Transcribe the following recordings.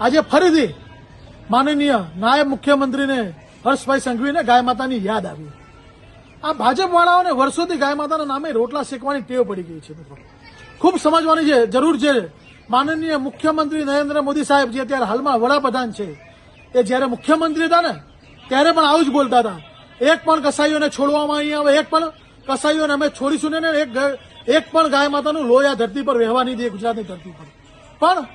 આજે ફરીથી માનનીય નાયબ મુખ્યમંત્રીને હર્ષભાઈ સંઘવીને ગાય માતાની યાદ આવી. આ ભાજપ વાળાઓને વર્ષોથી ગાય માતાના નામે રોટલા શેકવાની ટેવ પડી ગઈ છે મિત્રો. ખૂબ સમજવાની છે જરૂર છે. માનનીય મુખ્યમંત્રી નરેન્દ્ર મોદી સાહેબ જે અત્યારે હાલમાં વડાપ્રધાન છે એ જ્યારે મુખ્યમંત્રી હતા ને ત્યારે પણ આવું જ બોલતા હતા. એક પણ કસાઈઓને છોડવામાં નહીં આવે, એક પણ કસાઈઓને અમે છોડીશું ને એક પણ ગાય માતાનું લોહી આ ધરતી પર વહેવા નહીં દે ગુજરાતની ધરતી પર. પણ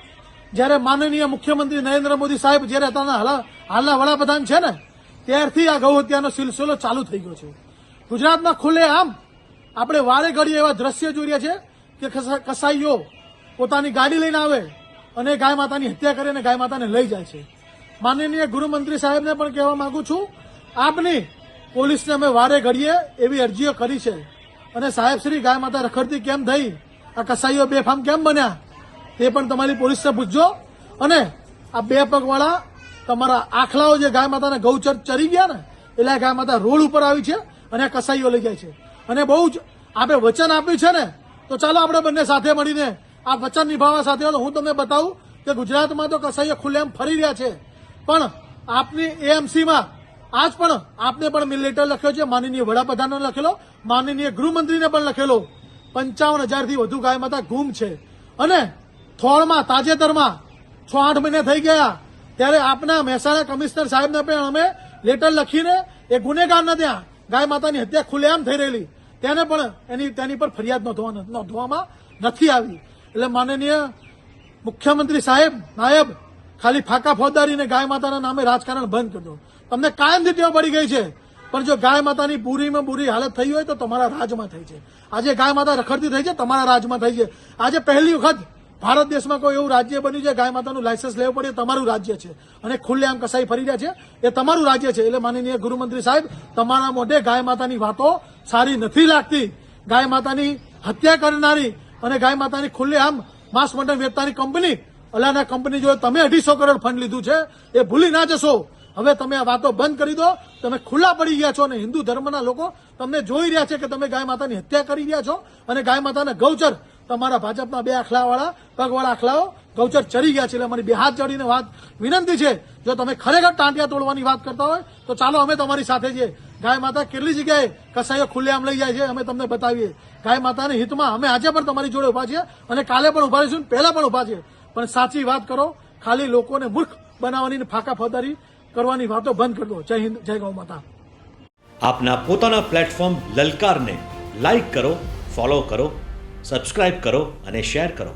જ્યારે માનનીય મુખ્યમંત્રી નરેન્દ્ર મોદી સાહેબ જ્યારે અત્યારના હાલના વડાપ્રધાન છે ને ત્યારથી આ ગૌ હત્યાનો સિલસિલો ચાલુ થઈ ગયો છે. ગુજરાતમાં ખુલ્લે આમ આપણે વારે ઘડીએ એવા દ્રશ્ય જોઈ રહ્યા છે કે કસાઈઓ પોતાની ગાડી લઈને આવે અને ગાય માતાની હત્યા કરીને ગાય માતાને લઈ જાય છે. માનનીય ગૃહમંત્રી સાહેબને પણ કહેવા માંગુ છું, આપની પોલીસને અમે વારે ઘડીએ એવી અરજીઓ કરી છે અને સાહેબ શ્રી ગાય માતા રખડતી કેમ થઈ, આ કસાઈઓ બેફામ કેમ બન્યા તે પણ તમારી પોલીસને પૂછજો. અને આ બે પગવાળા તમારા આખલાઓ જે ગાય માતાને ગૌચર ચરી ગયા ને એટલે ગાય માતા રોડ ઉપર આવી છે અને આ કસાઈઓ લઈ જાય છે. અને બહુ જ આપણે વચન આપ્યું છે ને તો ચાલો આપણે બંને સાથે મળીને આ વચન નિભાવવા સાથે હું તમને બતાવું કે ગુજરાતમાં તો કસાઈઓ ખુલ્લેઆમ ફરી રહ્યા છે. પણ આપની એએમસીમાં આજ પણ આપને પણ લેટર લખ્યો છે, માનનીય વડાપ્રધાનને લખેલો, માનનીય ગૃહમંત્રીને પણ લખેલો. 55,000થી વધુ ગાય માતા ગુમ છે. અને થોળમાં તાજેતરમાં 6-8 મહિને થઈ ગયા ત્યારે આપના મહેસાણા કમિશનર સાહેબને પણ અમે લેટર લખીને એ ગુનેગારના ત્યાં ગાય માતાની હત્યા ખુલ્લેઆમ થઈ રહેલી તેને પણ તેની પર ફરિયાદ નોંધવામાં નથી આવી. એટલે માનનીય મુખ્યમંત્રી સાહેબ નાયબ ખાલી ફાકા ફોજદારીને ગાય માતાના નામે રાજકારણ બંધ કરજો. તમને કાયમથી ટેવ પડી ગઈ છે, પણ જો ગાય માતાની બુરીમાં બુરી હાલત થઈ હોય તો તમારા રાજમાં થઈ છે. આજે ગાય માતા રખડતી થઈ છે તમારા રાજમાં થઈ છે. આજે પહેલી વખત ભારત દેશમાં કોઈ એવું રાજ્ય બન્યું છે ગાય માતાનું લાયસન્સ લેવું પડે તમારું રાજ્ય છે અને ખુલ્લેઆમ કસાઈ ફરી રહ્યા છે એ તમારું રાજ્ય છે. એટલે માનનીય ગૃહમંત્રી સાહેબ તમારા મોઢે ગાય માતાની વાતો સારી નથી લાગતી. ગાય માતાની હત્યા કરનારી અને ગાય માતાની ખુલ્લેઆમ માંસ મટન વેચતાની કંપની અલાના કંપની જો તમે 250 કરોડ ફંડ લીધું છે એ ભૂલી ના જશો. હવે તમે આ વાતો બંધ કરી દો. તમે ખુલ્લા પડી ગયા છો અને હિન્દુ ધર્મના લોકો તમને જોઈ રહ્યા છે કે તમે ગાય માતાની હત્યા કરી રહ્યા છો અને ગાય માતાના ગૌચર તમારા ભાજપના બે આખલાવાળા પગવાળા આખલાઓ ગૌચર ચરી ગયા છે. એટલે અમારી બે હાથ જોડીને વાત વિનંતી છે, જો તમે ખરેખર ટાંટિયા તોડવાની વાત કરતા હોય તો ચાલો અમે તમારી સાથે છીએ. ગાય માતા કેટલી જગ્યાએ કસાઈઓ ખુલ્લેઆમ લઈ જાય છે અમે તમને બતાવીએ. ગાય માતાના હિતમાં અમે આજે પણ તમારી જોડે ઉભા છીએ અને કાલે પણ ઉભા રહીશું, પહેલા પણ ઉભા છીએ. પણ સાચી વાત કરો, ખાલી લોકોને મૂર્ખ બનાવવાની ફાકા ફોદારી કરવાની વાતો બંધ કરી દો. જય હિન્દ, જય ગૌ માતા. આપના પોતાના પ્લેટફોર્મ લલકારને લાઈક કરો, ફોલો કરો, સબસ્ક્રાઇબ કરો અને શેર કરો.